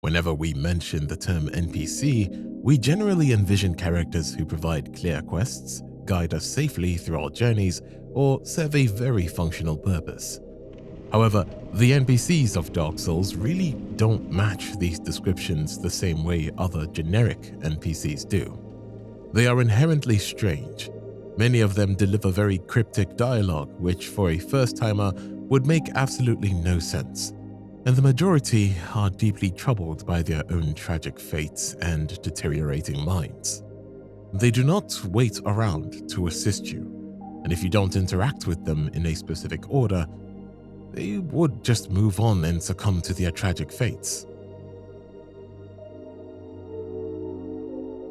Whenever we mention the term NPC, we generally envision characters who provide clear quests, guide us safely through our journeys, or serve a very functional purpose. However, the NPCs of Dark Souls really don't match these descriptions the same way other generic NPCs do. They are inherently strange. Many of them deliver very cryptic dialogue, which for a first-timer would make absolutely no sense, and the majority are deeply troubled by their own tragic fates and deteriorating minds. They do not wait around to assist you, and if you don't interact with them in a specific order, they would just move on and succumb to their tragic fates.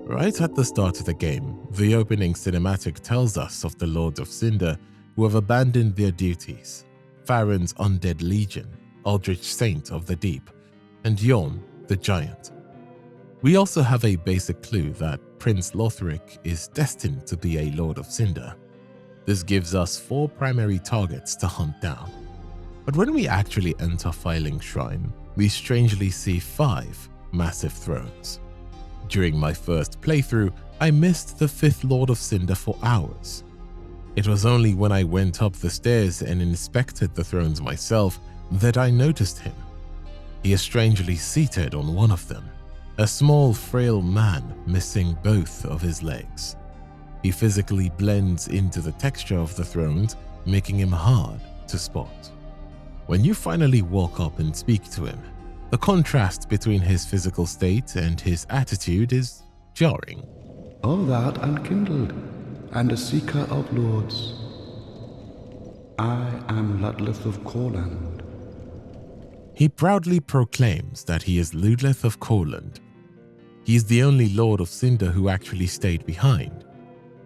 Right at the start of the game, the opening cinematic tells us of the Lords of Cinder who have abandoned their duties, Farron's undead legion, Aldrich Saint of the Deep, and Yhorm the Giant. We also have a basic clue that Prince Lothric is destined to be a Lord of Cinder. This gives us 4 primary targets to hunt down. But when we actually enter Firelink Shrine, we strangely see 5 massive thrones. During my first playthrough, I missed the 5th Lord of Cinder for hours. It was only when I went up the stairs and inspected the thrones myself that I noticed him. He is strangely seated on one of them, a small, frail man missing both of his legs. He physically blends into the texture of the thrones, making him hard to spot. When you finally walk up and speak to him, the contrast between his physical state and his attitude is jarring. "O thou unkindled, and a seeker of lords, I am Ludleth of Corland." He proudly proclaims that he is Ludleth of Corland. He is the only Lord of Cinder who actually stayed behind.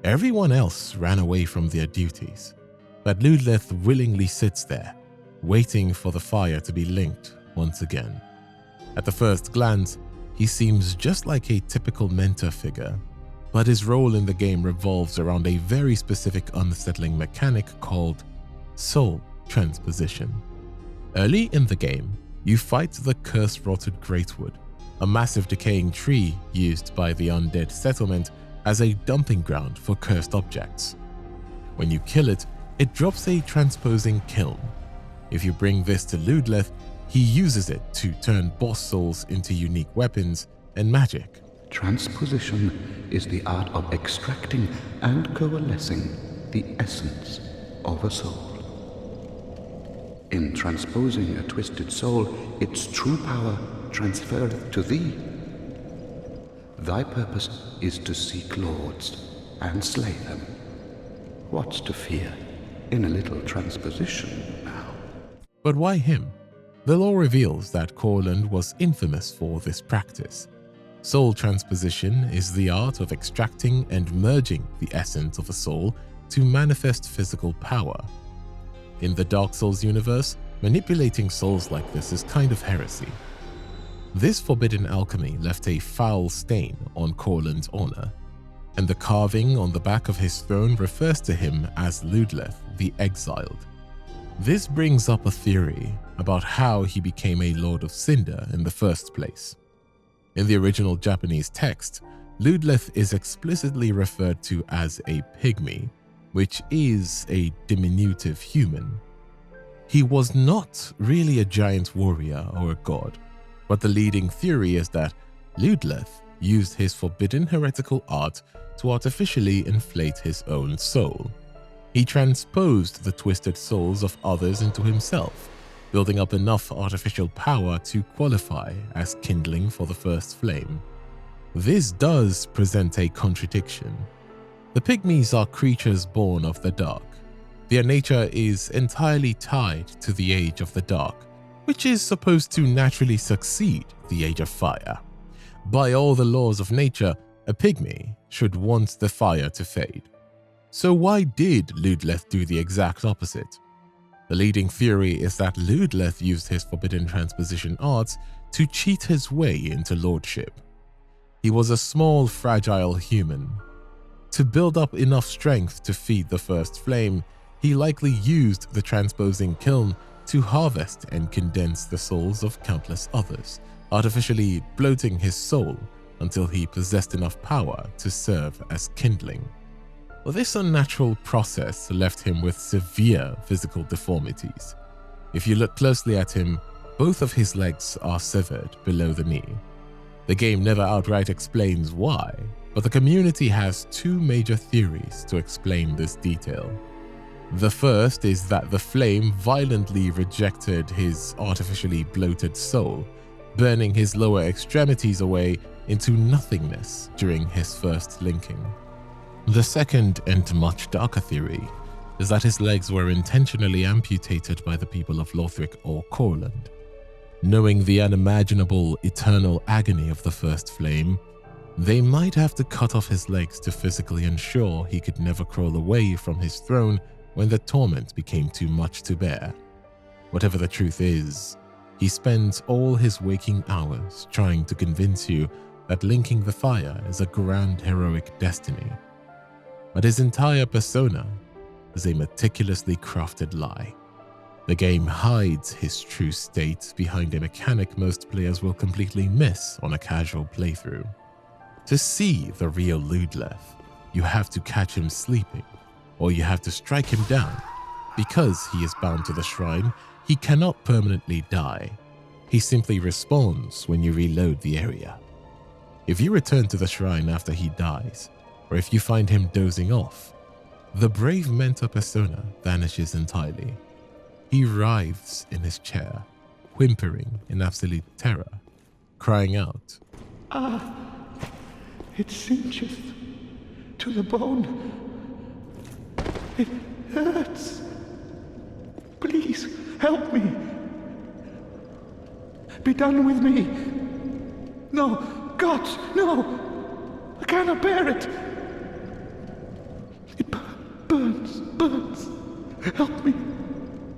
Everyone else ran away from their duties, but Ludleth willingly sits there, waiting for the fire to be linked once again. At the first glance, he seems just like a typical mentor figure, but his role in the game revolves around a very specific unsettling mechanic called soul transposition. Early in the game, you fight the curse-rotted Greatwood, a massive decaying tree used by the undead settlement as a dumping ground for cursed objects. When you kill it, it drops a transposing kiln. If you bring this to Ludleth, he uses it to turn boss souls into unique weapons and magic. Transposition is the art of extracting and coalescing the essence of a soul. In transposing a twisted soul, its true power transferreth to thee. Thy purpose is to seek lords and slay them. What's to fear in a little transposition now? But why him? The lore reveals that Corland was infamous for this practice. Soul transposition is the art of extracting and merging the essence of a soul to manifest physical power. In the Dark Souls universe, manipulating souls like this is kind of heresy. This forbidden alchemy left a foul stain on Corland's honor, and the carving on the back of his throne refers to him as Ludleth the Exiled. This brings up a theory about how he became a Lord of Cinder in the first place. In the original Japanese text, Ludleth is explicitly referred to as a pygmy, which is a diminutive human. He was not really a giant warrior or a god, but the leading theory is that Ludleth used his forbidden heretical art to artificially inflate his own soul. He transposed the twisted souls of others into himself, building up enough artificial power to qualify as kindling for the first flame. This does present a contradiction. The pygmies are creatures born of the dark. Their nature is entirely tied to the Age of the Dark, which is supposed to naturally succeed the Age of Fire. By all the laws of nature, a pygmy should want the fire to fade. So why did Ludleth do the exact opposite? The leading theory is that Ludleth used his forbidden transposition arts to cheat his way into lordship. He was a small, fragile human. To build up enough strength to feed the first flame, he likely used the transposing kiln to harvest and condense the souls of countless others, artificially bloating his soul until he possessed enough power to serve as kindling. Well, this unnatural process left him with severe physical deformities. If you look closely at him, both of his legs are severed below the knee. The game never outright explains why, but the community has two major theories to explain this detail. The first is that the flame violently rejected his artificially bloated soul, burning his lower extremities away into nothingness during his first linking. The second and much darker theory is that his legs were intentionally amputated by the people of Lothric or Courland. Knowing the unimaginable eternal agony of the first flame, they might have to cut off his legs to physically ensure he could never crawl away from his throne when the torment became too much to bear. Whatever the truth is, he spends all his waking hours trying to convince you that linking the fire is a grand heroic destiny. But his entire persona is a meticulously crafted lie. The game hides his true state behind a mechanic most players will completely miss on a casual playthrough. To see the real Ludleth, you have to catch him sleeping, or you have to strike him down. Because he is bound to the shrine, he cannot permanently die. He simply respawns when you reload the area. If you return to the shrine after he dies, or if you find him dozing off, the brave mentor persona vanishes entirely. He writhes in his chair, whimpering in absolute terror, crying out, It cinches to the bone. It hurts. Please, help me. Be done with me. No, gods, no. I cannot bear it. It burns. Help me.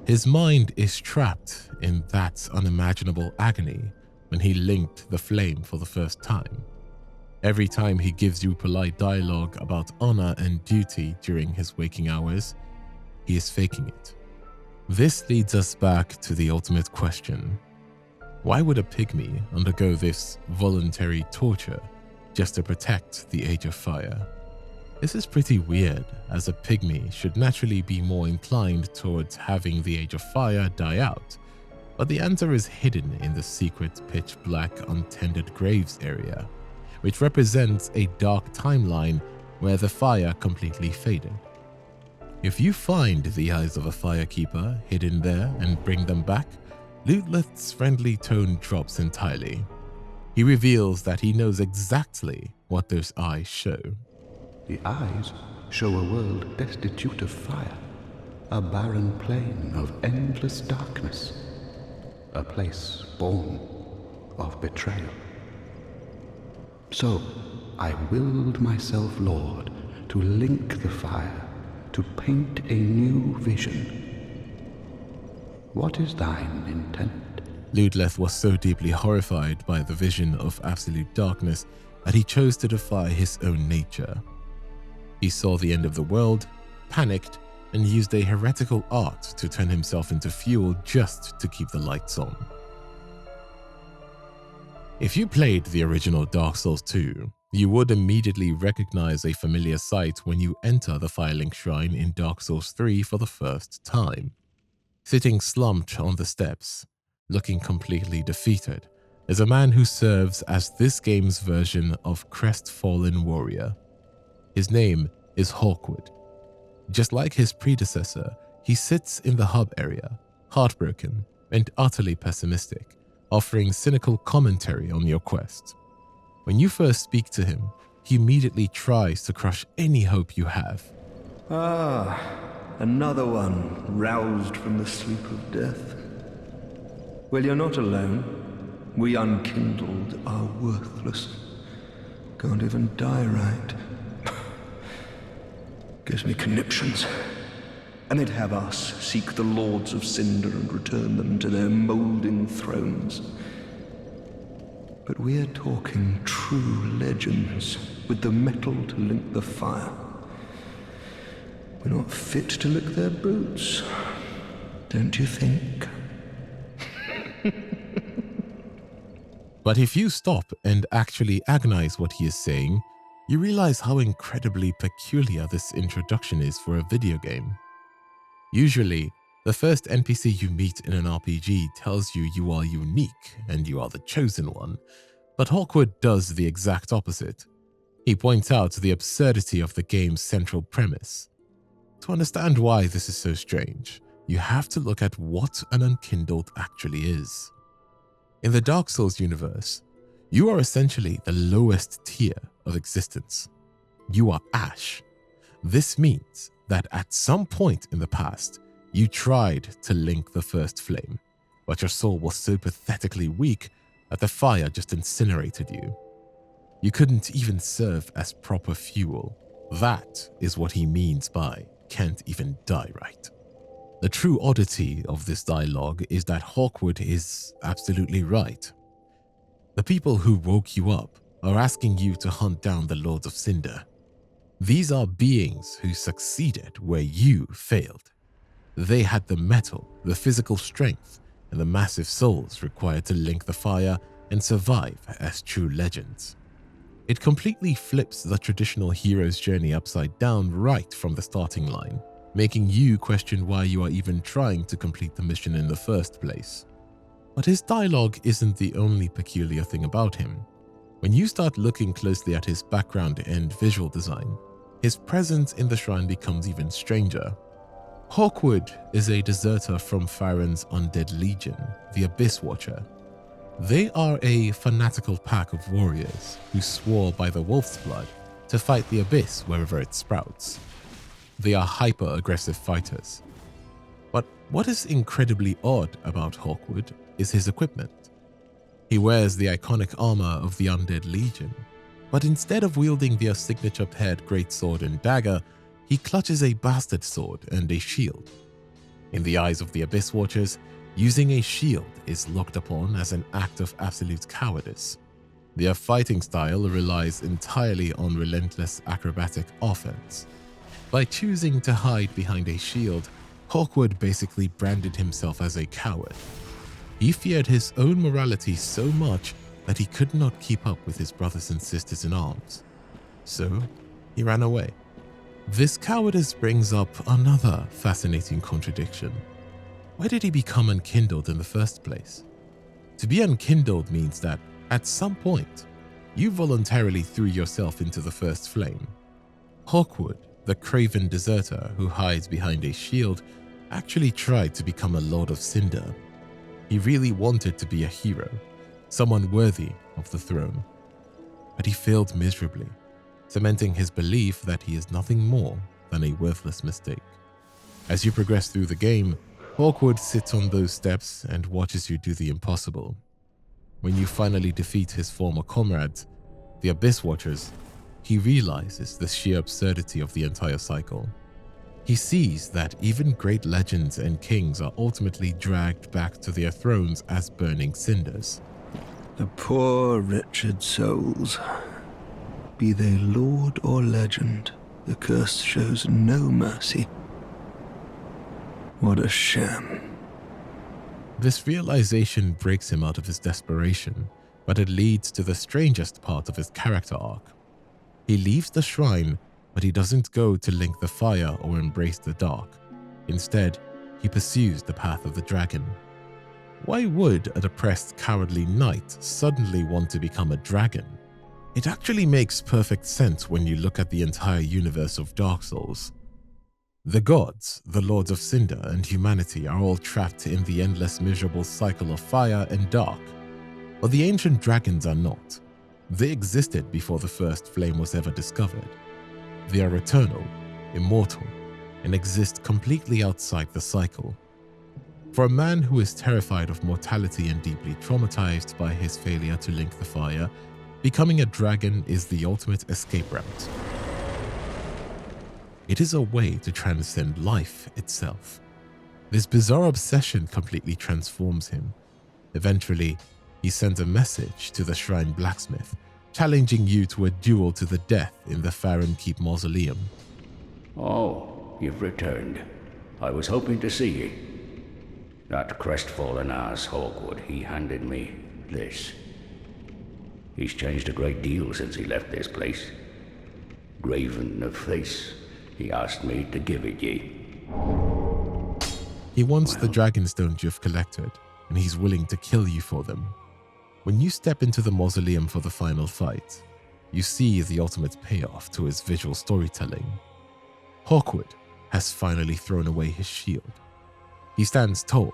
His mind is trapped in that unimaginable agony when he linked the flame for the first time. Every time he gives you polite dialogue about honor and duty during his waking hours, he is faking it. This leads us back to the ultimate question. Why would a pygmy undergo this voluntary torture just to protect the Age of Fire? This is pretty weird, as a pygmy should naturally be more inclined towards having the Age of Fire die out, but the answer is hidden in the secret pitch-black untended graves area, which represents a dark timeline where the fire completely faded. If you find the eyes of a firekeeper hidden there and bring them back, Ludleth's friendly tone drops entirely. He reveals that he knows exactly what those eyes show. The eyes show a world destitute of fire, a barren plain of endless darkness, a place born of betrayal. So I willed myself Lord to link the fire, to paint a new vision. What is thine intent? Ludleth was so deeply horrified by the vision of absolute darkness that he chose to defy his own nature. He saw the end of the world, panicked, and used a heretical art to turn himself into fuel just to keep the lights on. If you played the original Dark Souls 2, you would immediately recognize a familiar sight when you enter the Firelink Shrine in Dark Souls 3 for the first time. Sitting slumped on the steps, looking completely defeated, is a man who serves as this game's version of crestfallen warrior. His name is Hawkwood. Just like his predecessor, he sits in the hub area, heartbroken and utterly pessimistic, offering cynical commentary on your quest. When you first speak to him, he immediately tries to crush any hope you have. Another one roused from the sleep of death. Well, you're not alone. We unkindled are worthless. Can't even die right. Gives me conniptions. And they'd have us seek the lords of Cinder and return them to their moulding thrones. But we're talking true legends, with the metal to link the fire. We're not fit to lick their boots, don't you think? But if you stop and actually agonize what he is saying, you realize how incredibly peculiar this introduction is for a video game. Usually, the first NPC you meet in an RPG tells you you are unique and you are the chosen one, but Hawkwood does the exact opposite. He points out the absurdity of the game's central premise. To understand why this is so strange, you have to look at what an unkindled actually is. In the Dark Souls universe, you are essentially the lowest tier of existence. You are ash. This means that at some point in the past, you tried to link the first flame, but your soul was so pathetically weak that the fire just incinerated you. You couldn't even serve as proper fuel. That is what he means by "can't even die right." The true oddity of this dialogue is that Hawkwood is absolutely right. The people who woke you up are asking you to hunt down the Lords of Cinder. These are beings who succeeded where you failed. They had the metal, the physical strength, and the massive souls required to link the fire and survive as true legends. It completely flips the traditional hero's journey upside down right from the starting line, making you question why you are even trying to complete the mission in the first place. But his dialogue isn't the only peculiar thing about him. When you start looking closely at his background and visual design, his presence in the shrine becomes even stranger. Hawkwood is a deserter from Farron's undead legion, the Abyss Watcher. They are a fanatical pack of warriors who swore by the wolf's blood to fight the Abyss wherever it sprouts. They are hyper-aggressive fighters. But what is incredibly odd about Hawkwood is his equipment. He wears the iconic armor of the Undead Legion, but instead of wielding their signature paired greatsword and dagger, he clutches a bastard sword and a shield. In the eyes of the Abyss Watchers, using a shield is looked upon as an act of absolute cowardice. Their fighting style relies entirely on relentless acrobatic offense. By choosing to hide behind a shield, Hawkwood basically branded himself as a coward. He feared his own morality so much that he could not keep up with his brothers and sisters in arms. So, he ran away. This cowardice brings up another fascinating contradiction. Why did he become unkindled in the first place? To be unkindled means that, at some point, you voluntarily threw yourself into the first flame. Hawkwood, the craven deserter who hides behind a shield, actually tried to become a Lord of Cinder. He really wanted to be a hero, someone worthy of the throne. But he failed miserably, cementing his belief that he is nothing more than a worthless mistake. As you progress through the game, Hawkwood sits on those steps and watches you do the impossible. When you finally defeat his former comrades, the Abyss Watchers, he realizes the sheer absurdity of the entire cycle. He sees that even great legends and kings are ultimately dragged back to their thrones as burning cinders. The poor wretched souls. Be they lord or legend, the curse shows no mercy. What a sham. This realization breaks him out of his desperation, but it leads to the strangest part of his character arc. He leaves the shrine, but he doesn't go to link the fire or embrace the dark. Instead, he pursues the path of the dragon. Why would a depressed, cowardly knight suddenly want to become a dragon? It actually makes perfect sense when you look at the entire universe of Dark Souls. The gods, the Lords of Cinder, and humanity are all trapped in the endless miserable cycle of fire and dark. But the ancient dragons are not. They existed before the first flame was ever discovered. They are eternal, immortal, and exist completely outside the cycle. For a man who is terrified of mortality and deeply traumatized by his failure to link the fire, becoming a dragon is the ultimate escape route. It is a way to transcend life itself. This bizarre obsession completely transforms him. Eventually, he sends a message to the shrine blacksmith, challenging you to a duel to the death in the Farron Keep mausoleum. Oh, you've returned. I was hoping to see you. That crestfallen ass Hawkwood, he handed me this. He's changed a great deal since he left this place. Graven of face, he asked me to give it ye. He wants the dragonstones you've collected, and he's willing to kill you for them. When you step into the mausoleum for the final fight, you see the ultimate payoff to his visual storytelling. Hawkwood has finally thrown away his shield. He stands tall,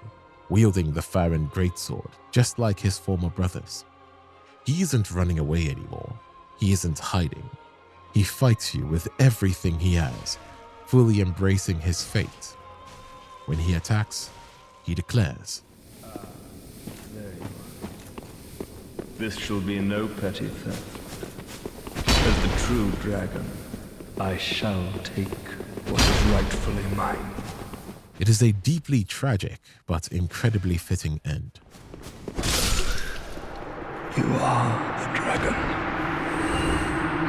wielding the Farron greatsword, just like his former brothers. He isn't running away anymore. He isn't hiding. He fights you with everything he has, fully embracing his fate. When he attacks, he declares, There you are. This shall be no petty theft. As the true dragon, I shall take what is rightfully mine. It is a deeply tragic but incredibly fitting end. You are a dragon.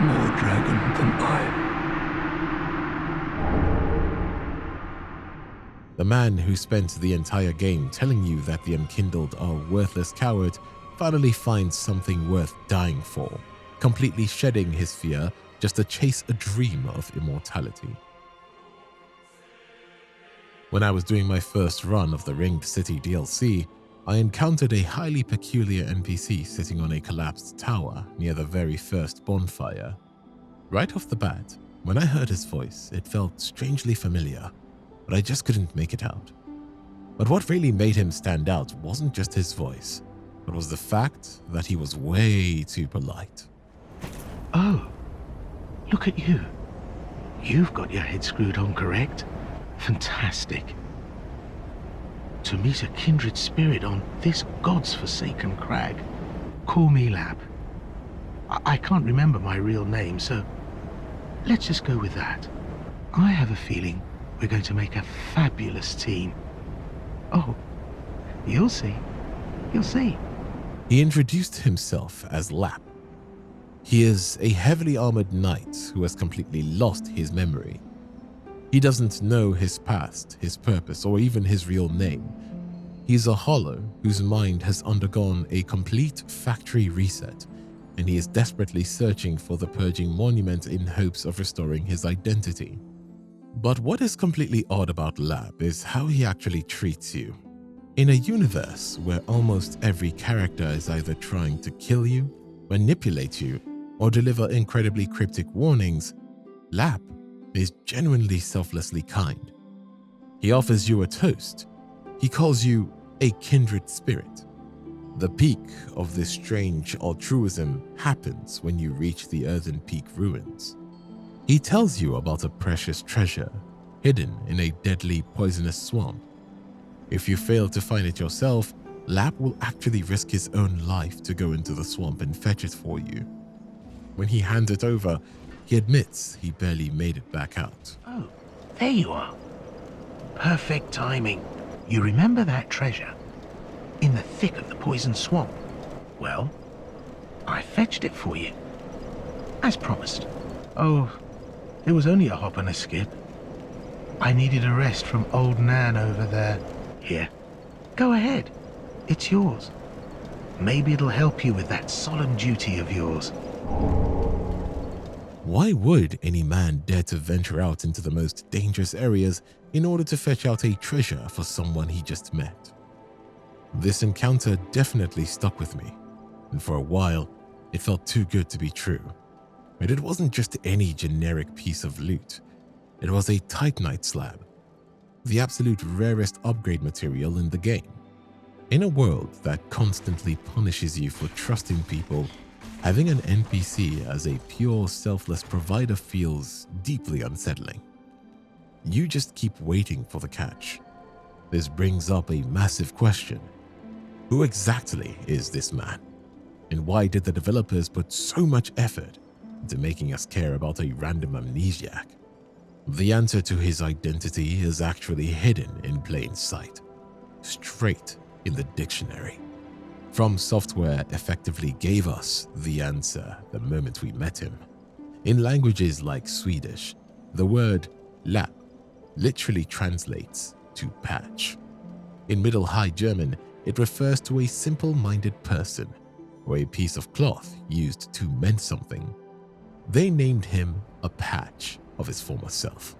More dragon than I. The man who spent the entire game telling you that the Unkindled are a worthless coward finally finds something worth dying for, completely shedding his fear just to chase a dream of immortality. When I was doing my first run of the Ringed City DLC, I encountered a highly peculiar NPC sitting on a collapsed tower near the very first bonfire. Right off the bat, when I heard his voice, it felt strangely familiar, but I just couldn't make it out. But what really made him stand out wasn't just his voice, but was the fact that he was way too polite. Oh, look at you. You've got your head screwed on correct. Fantastic. To meet a kindred spirit on this god's forsaken crag. Call me Lapp. I can't remember my real name, so let's just go with that. I have a feeling we're going to make a fabulous team. Oh, you'll see. You'll see. He introduced himself as Lapp. He is a heavily armored knight who has completely lost his memory. He doesn't know his past, his purpose, or even his real name. He's a hollow whose mind has undergone a complete factory reset, and he is desperately searching for the purging monument in hopes of restoring his identity. But what is completely odd about Lapp is how he actually treats you. In a universe where almost every character is either trying to kill you, manipulate you, or deliver incredibly cryptic warnings, Lapp is genuinely selflessly kind. He offers you a toast. He calls you a kindred spirit. The peak of this strange altruism happens when you reach the Earthen Peak ruins. He tells you about a precious treasure hidden in a deadly poisonous swamp. If you fail to find it yourself, Lapp will actually risk his own life to go into the swamp and fetch it for you. When he hands it over, he admits he barely made it back out. Oh, there you are. Perfect timing. You remember that treasure? In the thick of the poison swamp. Well, I fetched it for you. As promised. Oh, it was only a hop and a skip. I needed a rest from old Nan over there. Here, go ahead. It's yours. Maybe it'll help you with that solemn duty of yours. Why would any man dare to venture out into the most dangerous areas in order to fetch out a treasure for someone he just met? This encounter definitely stuck with me, and for a while, it felt too good to be true. But it wasn't just any generic piece of loot. It was a Titanite slab, the absolute rarest upgrade material in the game. In a world that constantly punishes you for trusting people, having an NPC as a pure, selfless provider feels deeply unsettling. You just keep waiting for the catch. This brings up a massive question. Who exactly is this man? And why did the developers put so much effort into making us care about a random amnesiac? The answer to his identity is actually hidden in plain sight, straight in the dictionary. From Software effectively gave us the answer the moment we met him. In languages like Swedish, the word Lapp literally translates to patch. In Middle High German, it refers to a simple-minded person, or a piece of cloth used to mend something. They named him a patch of his former self.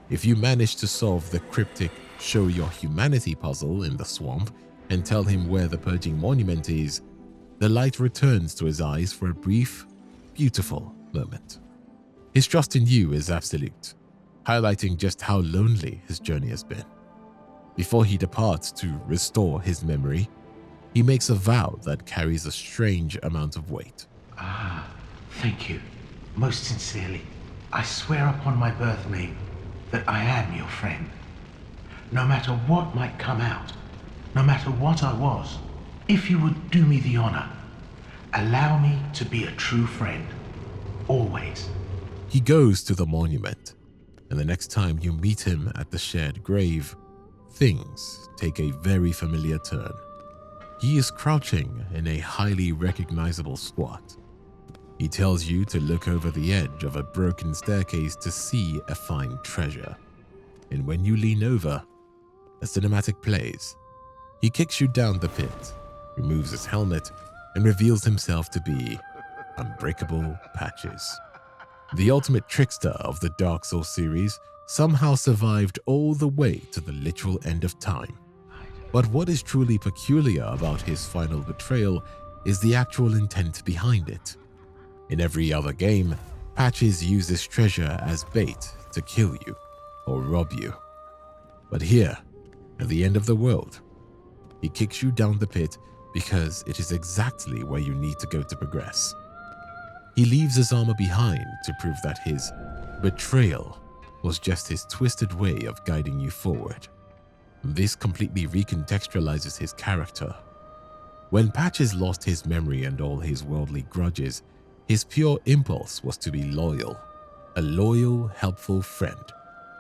If you manage to solve the cryptic Show Your Humanity puzzle in the swamp and tell him where the Purging Monument is, the light returns to his eyes for a brief, beautiful moment. His trust in you is absolute, highlighting just how lonely his journey has been. Before he departs to restore his memory, he makes a vow that carries a strange amount of weight. Thank you. Most sincerely. I swear upon my birth name that I am your friend. No matter what might come out, no matter what I was, if you would do me the honor, allow me to be a true friend. Always. He goes to the monument, and the next time you meet him at the shared grave, things take a very familiar turn. He is crouching in a highly recognizable squat. He tells you to look over the edge of a broken staircase to see a fine treasure. And when you lean over, a cinematic plays. He kicks you down the pit, removes his helmet, and reveals himself to be Unbreakable Patches. The ultimate trickster of the Dark Souls series somehow survived all the way to the literal end of time. But what is truly peculiar about his final betrayal is the actual intent behind it. In every other game, Patches uses treasure as bait to kill you or rob you. But here, at the end of the world, he kicks you down the pit because it is exactly where you need to go to progress. He leaves his armor behind to prove that his betrayal was just his twisted way of guiding you forward. This completely recontextualizes his character. When Patches lost his memory and all his worldly grudges, his pure impulse was to be loyal, a loyal, helpful friend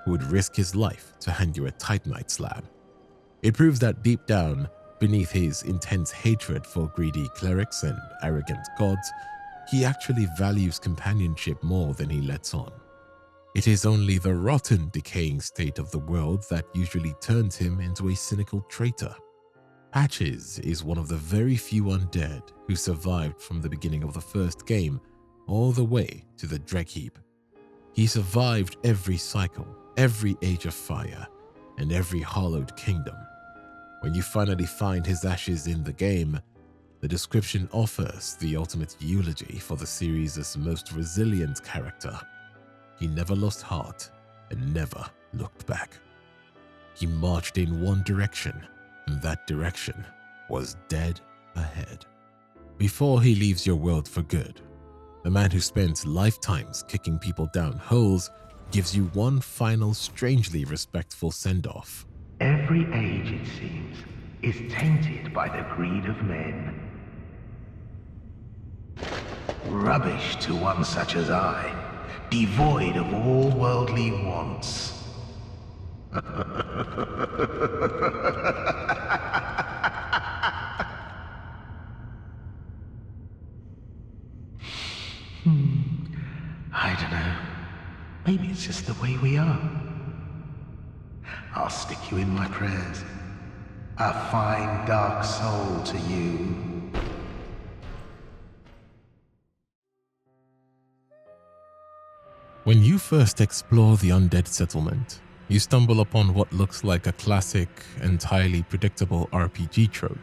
who would risk his life to hand you a Titanite slab. It proves that deep down, beneath his intense hatred for greedy clerics and arrogant gods, he actually values companionship more than he lets on. It is only the rotten, decaying state of the world that usually turns him into a cynical traitor. Patches is one of the very few undead who survived from the beginning of the first game all the way to the Dreckheap. He survived every cycle, every Age of Fire, and every Hallowed Kingdom. When you finally find his ashes in the game, the description offers the ultimate eulogy for the series' most resilient character. He never lost heart and never looked back. He marched in one direction, and that direction was dead ahead. Before he leaves your world for good, the man who spent lifetimes kicking people down holes gives you one final strangely respectful send-off. Every age, it seems, is tainted by the greed of men. Rubbish to one such as I, devoid of all worldly wants. I don't know. Maybe it's just the way we are. I'll stick you in my prayers. A fine dark soul to you. When you first explore the undead settlement, you stumble upon what looks like a classic, entirely predictable RPG trope.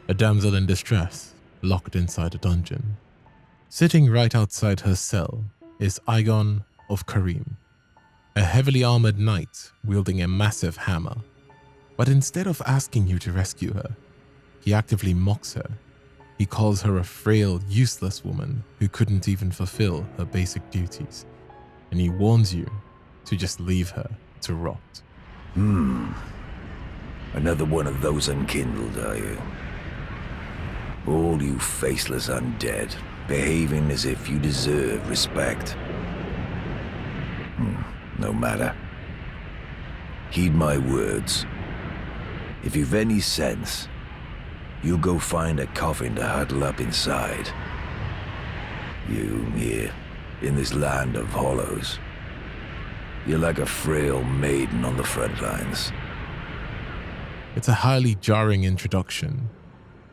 A damsel in distress, locked inside a dungeon. Sitting right outside her cell is Eygon of Karim, a heavily armored knight wielding a massive hammer. But instead of asking you to rescue her, he actively mocks her. He calls her a frail, useless woman who couldn't even fulfill her basic duties, and he warns you to just leave her to rot. Another one of those unkindled, are you? All you faceless undead, behaving as if you deserve respect. No matter. Heed my words. If you've any sense, you go find a coffin to huddle up inside. You here, in this land of hollows. You're like a frail maiden on the front lines. It's a highly jarring introduction.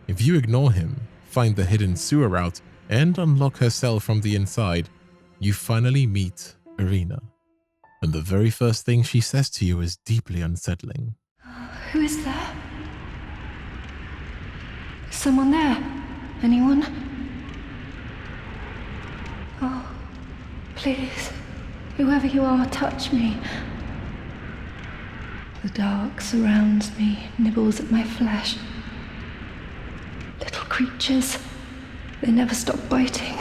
If you ignore him, find the hidden sewer route, and unlock her cell from the inside, you finally meet Irina. And the very first thing she says to you is deeply unsettling. Who is there? Is someone there? Anyone? Oh, please, whoever you are, touch me. The dark surrounds me, nibbles at my flesh. Little creatures, they never stop biting.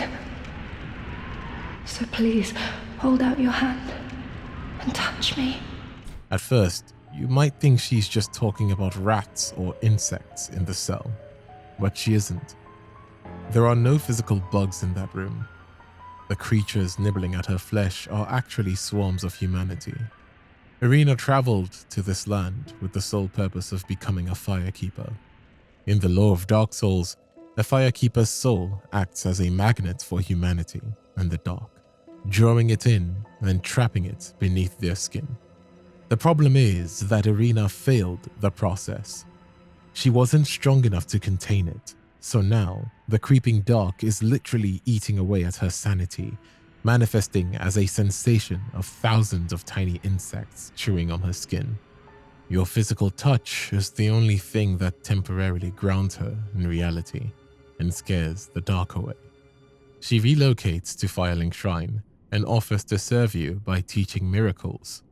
So please, hold out your hand and touch me. At first, you might think she's just talking about rats or insects in the cell, but she isn't. There are no physical bugs in that room. The creatures nibbling at her flesh are actually swarms of humanity. Irina traveled to this land with the sole purpose of becoming a firekeeper. In the lore of Dark Souls, a firekeeper's soul acts as a magnet for humanity and the dark, drawing it in and trapping it beneath their skin. The problem is that Irina failed the process. She wasn't strong enough to contain it, so now the creeping dark is literally eating away at her sanity, manifesting as a sensation of thousands of tiny insects chewing on her skin. Your physical touch is the only thing that temporarily grounds her in reality and scares the dark away. She relocates to Firelink Shrine and offers to serve you by teaching miracles.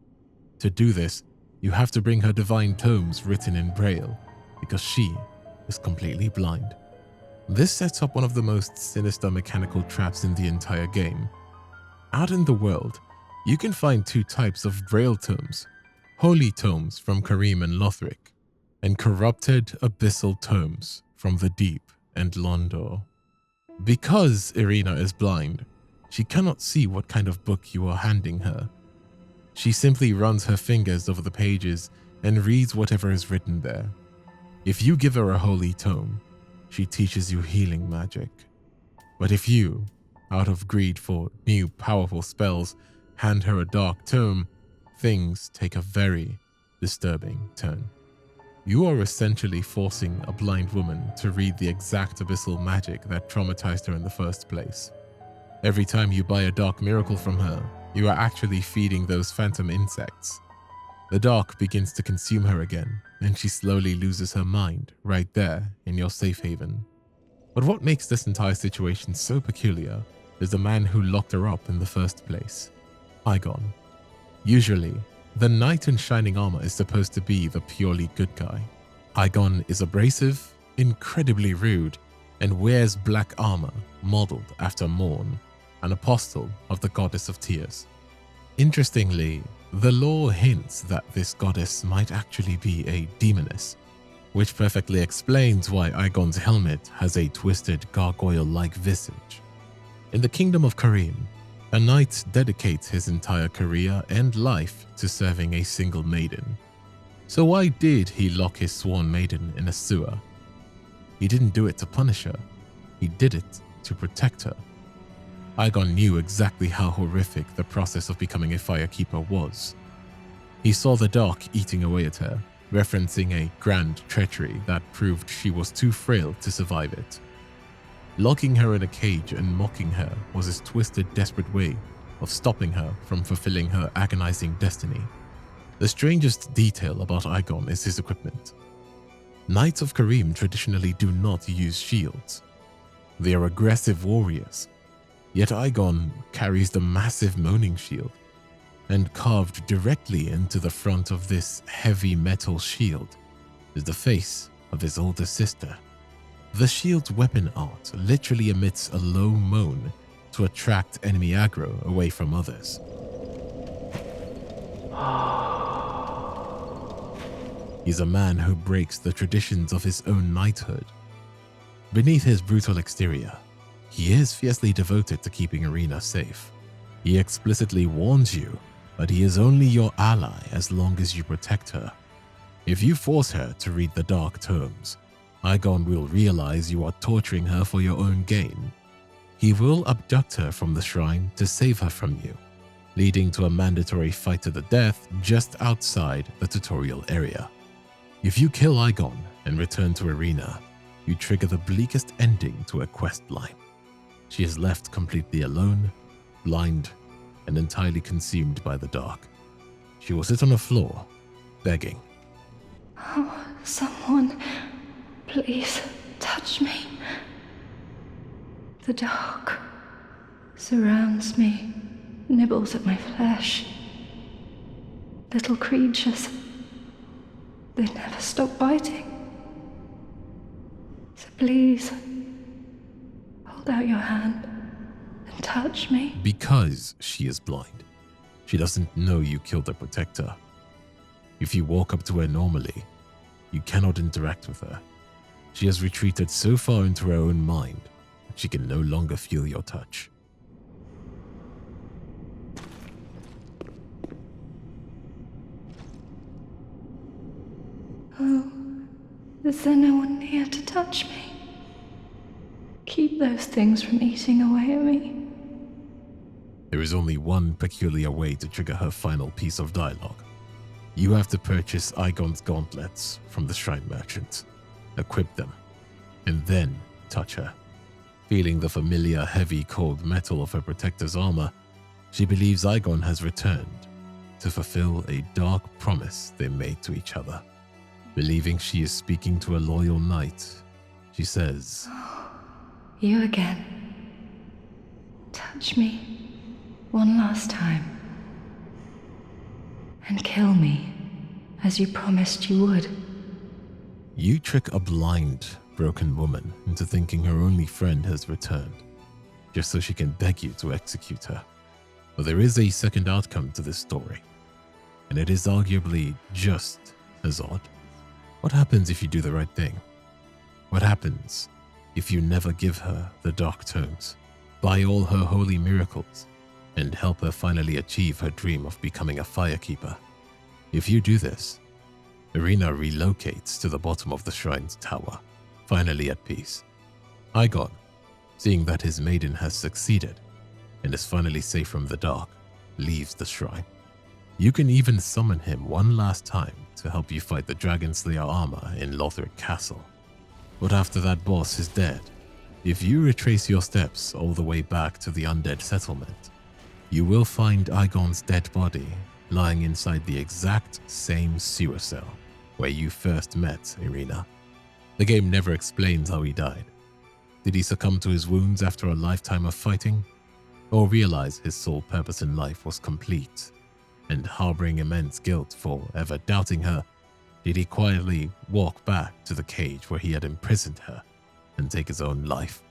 To do this, you have to bring her divine tomes written in Braille, because she is completely blind. This sets up one of the most sinister mechanical traps in the entire game. Out in the world, you can find two types of Braille tomes: holy tomes from Karim and Lothric, and corrupted abyssal tomes from the Deep and Londor. Because Irina is blind, she cannot see what kind of book you are handing her. She simply runs her fingers over the pages and reads whatever is written there. If you give her a holy tome, she teaches you healing magic. But if you, out of greed for new powerful spells, hand her a dark tome, things take a very disturbing turn. You are essentially forcing a blind woman to read the exact abyssal magic that traumatized her in the first place. Every time you buy a dark miracle from her, you are actually feeding those phantom insects. The dark begins to consume her again, and she slowly loses her mind right there in your safe haven. But what makes this entire situation so peculiar is the man who locked her up in the first place, Eygon. Usually, the knight in shining armor is supposed to be the purely good guy. Eygon is abrasive, incredibly rude, and wears black armor modeled after Morn, an apostle of the goddess of tears. Interestingly, the lore hints that this goddess might actually be a demoness, which perfectly explains why Eygon's helmet has a twisted gargoyle-like visage. In the Kingdom of Karim, a knight dedicates his entire career and life to serving a single maiden. So why did he lock his sworn maiden in a sewer? He didn't do it to punish her. He did it to protect her. Eygon knew exactly how horrific the process of becoming a firekeeper was. He saw the dark eating away at her, referencing a grand treachery that proved she was too frail to survive it. Locking her in a cage and mocking her was his twisted, desperate way of stopping her from fulfilling her agonizing destiny. The strangest detail about Eygon is his equipment. Knights of Karim traditionally do not use shields. They are aggressive warriors. Yet Eygon carries the massive Moaning Shield, and carved directly into the front of this heavy metal shield is the face of his older sister. The shield's weapon art literally emits a low moan to attract enemy aggro away from others. He's a man who breaks the traditions of his own knighthood. Beneath his brutal exterior, he is fiercely devoted to keeping Irina safe. He explicitly warns you that he is only your ally as long as you protect her. If you force her to read the dark tomes, Eygon will realize you are torturing her for your own gain. He will abduct her from the shrine to save her from you, leading to a mandatory fight to the death just outside the tutorial area. If you kill Eygon and return to Irina, you trigger the bleakest ending to a quest line. She is left completely alone, blind, and entirely consumed by the dark. She will sit on the floor, begging. Oh, someone, please touch me. The dark surrounds me, nibbles at my flesh. Little creatures, they never stop biting. So please, hold out your hand and touch me. Because she is blind, she doesn't know you killed the protector. If you walk up to her normally, you cannot interact with her. She has retreated so far into her own mind that she can no longer feel your touch. Oh, is there no one near to touch me? Keep those things from eating away at me. There is only one peculiar way to trigger her final piece of dialogue. You have to purchase Eygon's gauntlets from the shrine merchant, equip them, and then touch her. Feeling the familiar heavy cold metal of her protector's armor, she believes Eygon has returned to fulfill a dark promise they made to each other. Believing she is speaking to a loyal knight, she says, You again. Touch me one last time. And kill me, as you promised you would. You trick a blind, broken woman into thinking her only friend has returned, just so she can beg you to execute her. But there is a second outcome to this story, and it is arguably just as odd. What happens if you do the right thing? What happens if you never give her the dark tomes, buy all her holy miracles, and help her finally achieve her dream of becoming a firekeeper? If you do this, Irina relocates to the bottom of the shrine's tower, finally at peace. Eygon, seeing that his maiden has succeeded and is finally safe from the dark, leaves the shrine. You can even summon him one last time to help you fight the Dragon Slayer armor in Lothric Castle. But after that boss is dead, if you retrace your steps all the way back to the undead settlement, you will find Eygon's dead body lying inside the exact same sewer cell where you first met Irina. The game never explains how he died. Did he succumb to his wounds after a lifetime of fighting? Or realize his sole purpose in life was complete, and harboring immense guilt for ever doubting her, did he quietly walk back to the cage where he had imprisoned her and take his own life?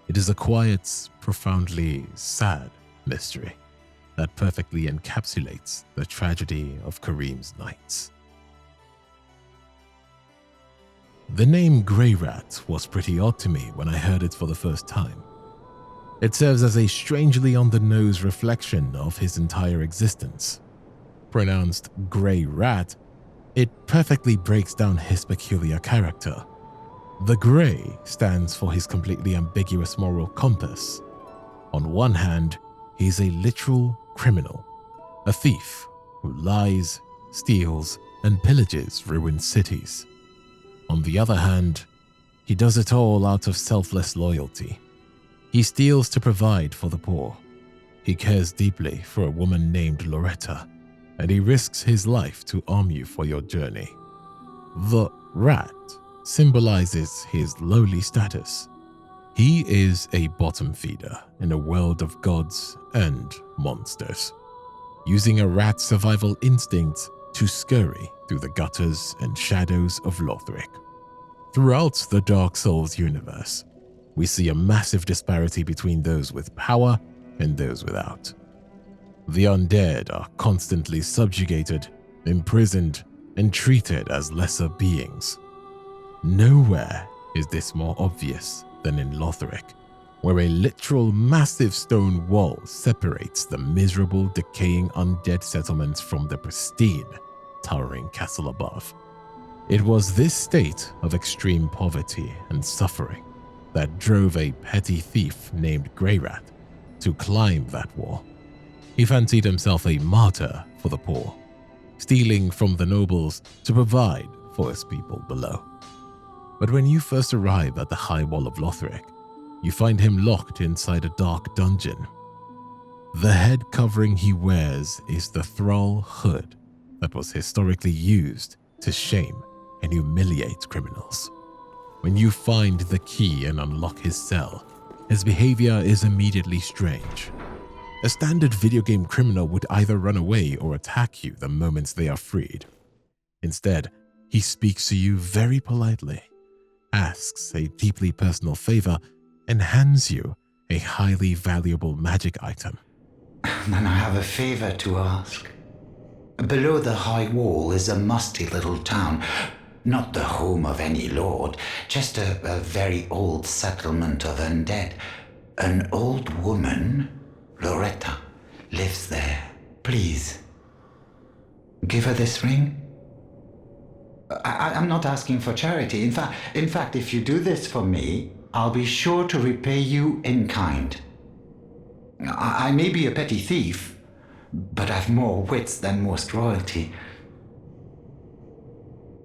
It is a quiet, profoundly sad mystery that perfectly encapsulates the tragedy of Karim's nights. The name Greirat was pretty odd to me when I heard it for the first time. It serves as a strangely on-the-nose reflection of his entire existence. Pronounced Greirat, it perfectly breaks down his peculiar character. The Grey stands for his completely ambiguous moral compass. On one hand, he's a literal criminal, a thief who lies, steals, and pillages ruined cities. On the other hand, he does it all out of selfless loyalty. He steals to provide for the poor. He cares deeply for a woman named Loretta, and he risks his life to arm you for your journey. The rat symbolizes his lowly status. He is a bottom feeder in a world of gods and monsters, using a rat's survival instinct to scurry through the gutters and shadows of Lothric. Throughout the Dark Souls universe, we see a massive disparity between those with power and those without. The undead are constantly subjugated, imprisoned, and treated as lesser beings. Nowhere is this more obvious than in Lothric, where a literal massive stone wall separates the miserable, decaying undead settlements from the pristine, towering castle above. It was this state of extreme poverty and suffering that drove a petty thief named Greirat to climb that wall. He fancied himself a martyr for the poor, stealing from the nobles to provide for his people below. But when you first arrive at the high wall of Lothric, you find him locked inside a dark dungeon. The head covering he wears is the thrall hood that was historically used to shame and humiliate criminals. When you find the key and unlock his cell, his behavior is immediately strange. A standard video game criminal would either run away or attack you the moment they are freed. Instead, he speaks to you very politely, asks a deeply personal favor, and hands you a highly valuable magic item. Then I have a favor to ask. Below the high wall is a musty little town. Not the home of any lord, just a very old settlement of undead. An old woman, Loretta, lives there. Please, give her this ring. I'm not asking for charity. In fact, if you do this for me, I'll be sure to repay you in kind. I may be a petty thief, but I've more wits than most royalty.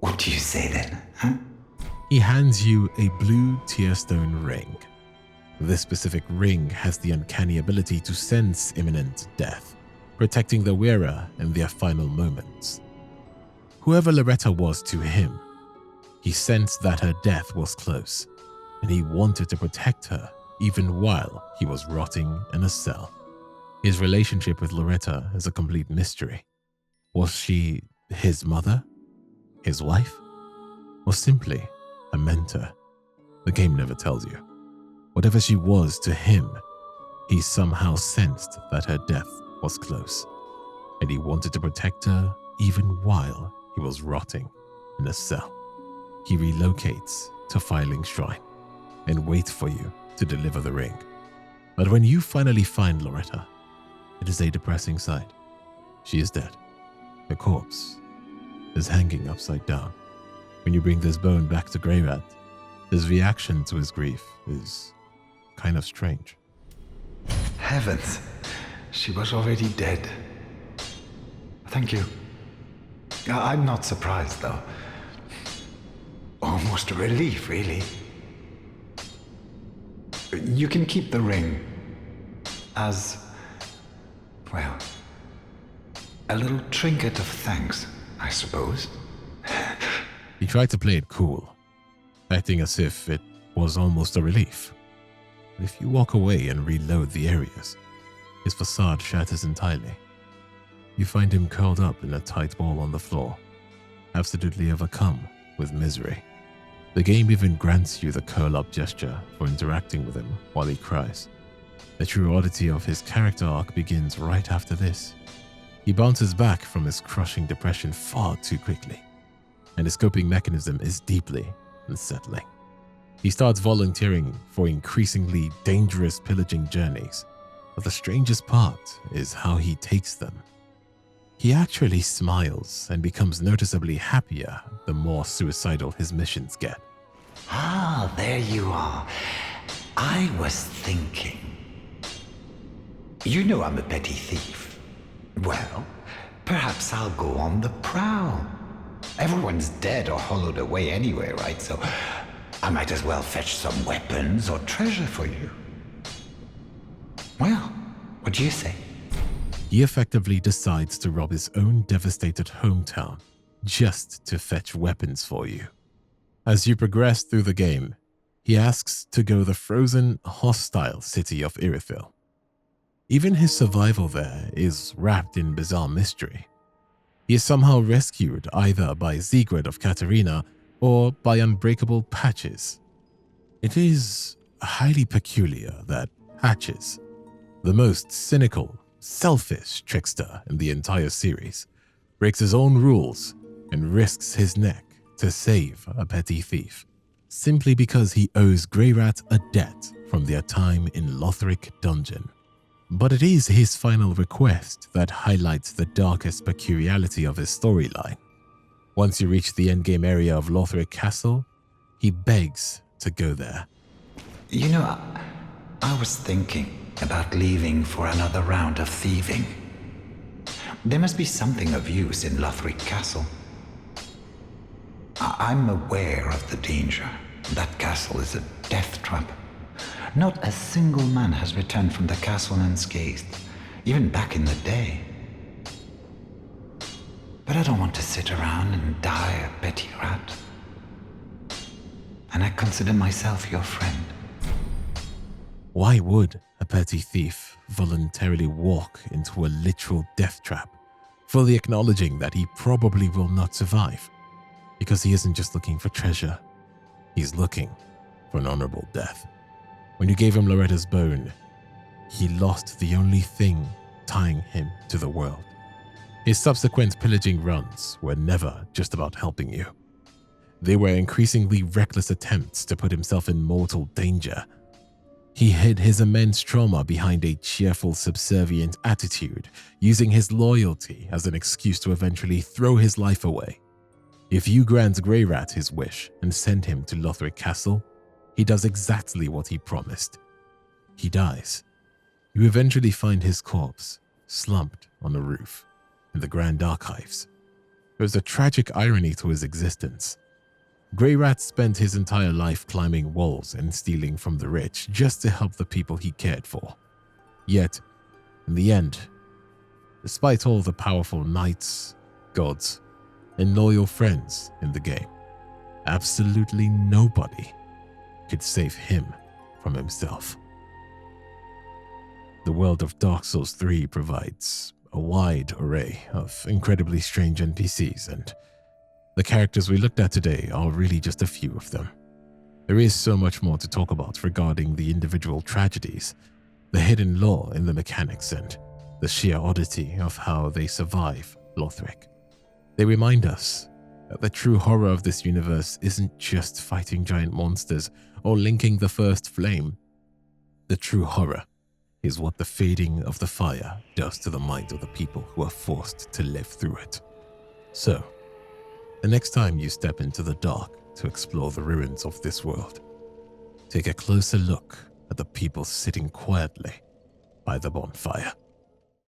What do you say then, huh? He hands you a blue tearstone ring. This specific ring has the uncanny ability to sense imminent death, protecting the wearer in their final moments. Whoever Loretta was to him, he sensed that her death was close, and he wanted to protect her even while he was rotting in a cell. His relationship with Loretta is a complete mystery. Was she his mother? His wife? Or simply a mentor? The game never tells you. Whatever she was to him, he somehow sensed that her death was close, and he wanted to protect her even while he was rotting in a cell. He relocates to Firelink Shrine and waits for you to deliver the ring. But when you finally find Loretta, it is a depressing sight. She is dead. Her corpse is hanging upside down. When you bring this bone back to Greirat, his reaction to his grief is kind of strange. Heavens, she was already dead. Thank you. I'm not surprised, though. Almost a relief, really. You can keep the ring as, well, a little trinket of thanks, I suppose. He tried to play it cool, acting as if it was almost a relief. But if you walk away and reload the areas, his facade shatters entirely. You find him curled up in a tight ball on the floor, absolutely overcome with misery. The game even grants you the curl-up gesture for interacting with him while he cries. The true oddity of his character arc begins right after this. He bounces back from his crushing depression far too quickly, and his coping mechanism is deeply unsettling. He starts volunteering for increasingly dangerous pillaging journeys, but the strangest part is how he takes them. He actually smiles and becomes noticeably happier the more suicidal his missions get. Ah, there you are. I was thinking. You know I'm a petty thief. Well, perhaps I'll go on the prowl. Everyone's dead or hollowed away anyway, right? So I might as well fetch some weapons or treasure for you. Well, what do you say? He effectively decides to rob his own devastated hometown just to fetch weapons for you. As you progress through the game, he asks to go the frozen, hostile city of Irithil. Even his survival there is wrapped in bizarre mystery. He is somehow rescued either by Sigrid of Katarina or by unbreakable Patches. It is highly peculiar that Patches, the most cynical, selfish trickster in the entire series, breaks his own rules and risks his neck to save a petty thief, simply because he owes Greirat a debt from their time in Lothric dungeon. But it is his final request that highlights the darkest peculiarity of his storyline. Once you reach the endgame area of Lothric Castle, he begs to go there. You know, I was thinking about leaving for another round of thieving. There must be something of use in Lothric Castle. I'm aware of the danger. That castle is a death trap. Not a single man has returned from the castle unscathed, even back in the day. But I don't want to sit around and die a petty rat. And I consider myself your friend. Why would a petty thief voluntarily walk into a literal death trap, fully acknowledging that he probably will not survive? Because he isn't just looking for treasure, he's looking for an honorable death. When you gave him Loretta's bone, he lost the only thing tying him to the world. His subsequent pillaging runs were never just about helping you. They were increasingly reckless attempts to put himself in mortal danger. He hid his immense trauma behind a cheerful, subservient attitude, using his loyalty as an excuse to eventually throw his life away. If you grant Greirat his wish and send him to Lothric Castle, he does exactly what he promised. He dies. You eventually find his corpse, slumped on a roof, in the Grand Archives. There's a tragic irony to his existence. Greirat spent his entire life climbing walls and stealing from the rich just to help the people he cared for. Yet, in the end, despite all the powerful knights, gods, and loyal friends in the game, absolutely nobody could save him from himself. The world of Dark Souls 3 provides a wide array of incredibly strange NPCs, and the characters we looked at today are really just a few of them. There is so much more to talk about regarding the individual tragedies, the hidden lore in the mechanics, and the sheer oddity of how they survive Lothric. They remind us that the true horror of this universe isn't just fighting giant monsters or linking the first flame. The true horror is what the fading of the fire does to the minds of the people who are forced to live through it. So, the next time you step into the dark to explore the ruins of this world, take a closer look at the people sitting quietly by the bonfire.